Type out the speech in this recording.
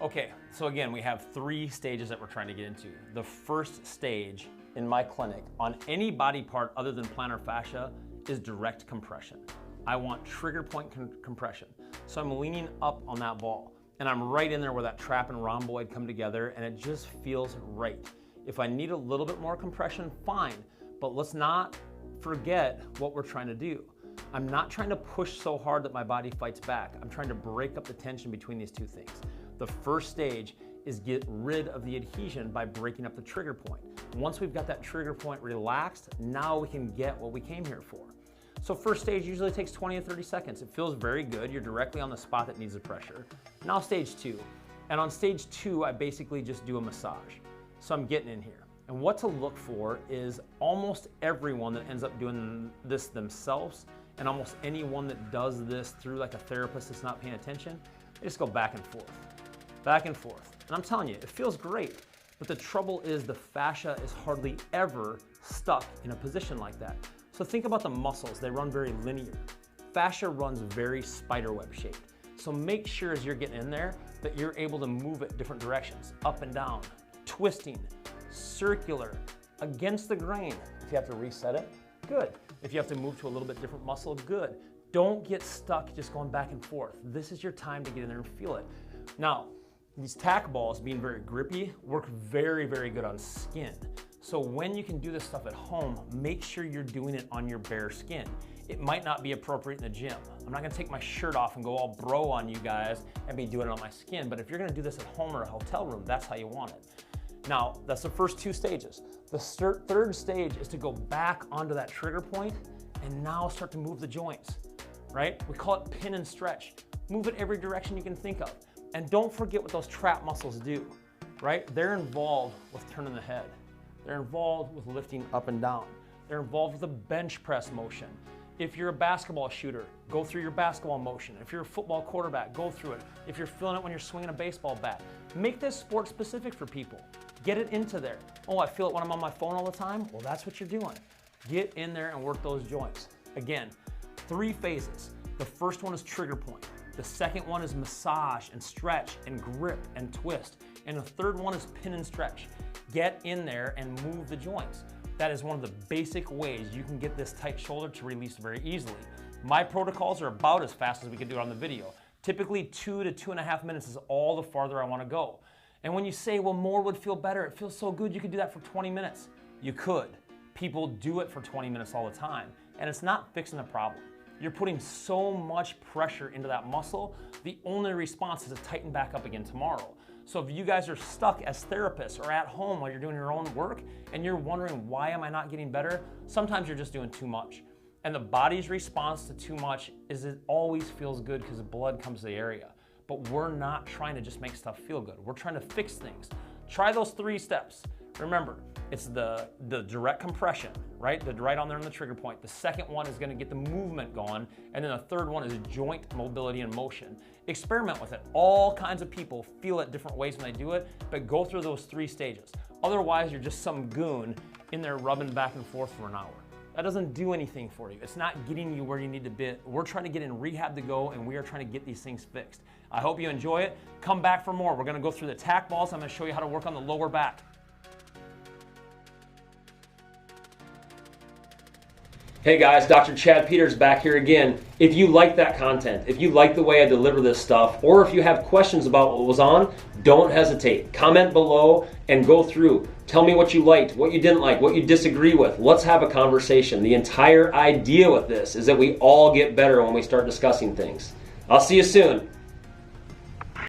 Okay, so again, we have 3 stages that we're trying to get into. The first stage in my clinic on any body part other than plantar fascia is direct compression. I want trigger point compression. So I'm leaning up on that ball and I'm right in there where that trap and rhomboid come together and it just feels right. If I need a little bit more compression, fine, but let's not forget what we're trying to do. I'm not trying to push so hard that my body fights back. I'm trying to break up the tension between these 2 things. The first stage is get rid of the adhesion by breaking up the trigger point. Once we've got that trigger point relaxed, now we can get what we came here for. So first stage usually takes 20 to 30 seconds. It feels very good. You're directly on the spot that needs the pressure. Now stage 2. And on stage 2, I basically just do a massage. So I'm getting in here. And what to look for is almost everyone that ends up doing this themselves, and almost anyone that does this through like a therapist that's not paying attention, they just go back and forth. Back and forth. And I'm telling you, it feels great. But the trouble is the fascia is hardly ever stuck in a position like that. So think about the muscles, they run very linear. Fascia runs very spiderweb shaped. So make sure as you're getting in there that you're able to move it different directions, up and down, twisting, circular, against the grain. If you have to reset it, good. If you have to move to a little bit different muscle, good. Don't get stuck just going back and forth. This is your time to get in there and feel it. Now, these tack balls being very grippy work very, very good on skin. So when you can do this stuff at home, make sure you're doing it on your bare skin. It might not be appropriate in the gym. I'm not gonna take my shirt off and go all bro on you guys and be doing it on my skin, but if you're gonna do this at home or a hotel room, that's how you want it. Now, that's the first 2 stages. The third stage is to go back onto that trigger point and now start to move the joints, right? We call it pin and stretch. Move it every direction you can think of. And don't forget what those trap muscles do, right? They're involved with turning the head. They're involved with lifting up and down. They're involved with the bench press motion. If you're a basketball shooter, go through your basketball motion. If you're a football quarterback, go through it. If you're feeling it when you're swinging a baseball bat, make this sport specific for people. Get it into there. Oh, I feel it when I'm on my phone all the time. Well, that's what you're doing. Get in there and work those joints. Again, 3 phases. The first one is trigger point. The second one is massage and stretch and grip and twist. And the third one is pin and stretch. Get in there and move the joints. That is one of the basic ways you can get this tight shoulder to release very easily. My protocols are about as fast as we can do it on the video. Typically 2 to 2.5 minutes is all the farther I want to go. And when you say, well, more would feel better, it feels so good, you could do that for 20 minutes. You could. People do it for 20 minutes all the time, and it's not fixing the problem. You're putting so much pressure into that muscle, the only response is to tighten back up again tomorrow. So if you guys are stuck as therapists or at home while you're doing your own work and you're wondering, why am I not getting better? Sometimes you're just doing too much. And the body's response to too much is it always feels good because blood comes to the area. But we're not trying to just make stuff feel good. We're trying to fix things. Try those 3 steps. Remember, it's the direct compression, right? The right on there on the trigger point. The second one is gonna get the movement going. And then the third one is joint mobility and motion. Experiment with it. All kinds of people feel it different ways when they do it, but go through those 3 stages. Otherwise, you're just some goon in there rubbing back and forth for an hour. That doesn't do anything for you. It's not getting you where you need to be. We're trying to get in Rehabtogo and we are trying to get these things fixed. I hope you enjoy it. Come back for more. We're gonna go through the tack balls. I'm gonna show you how to work on the lower back. Hey guys, Dr. Chad Peters back here again. If you like that content, if you like the way I deliver this stuff, or if you have questions about what was on, don't hesitate. Comment below and go through. Tell me what you liked, what you didn't like, what you disagree with. Let's have a conversation. The entire idea with this is that we all get better when we start discussing things. I'll see you soon.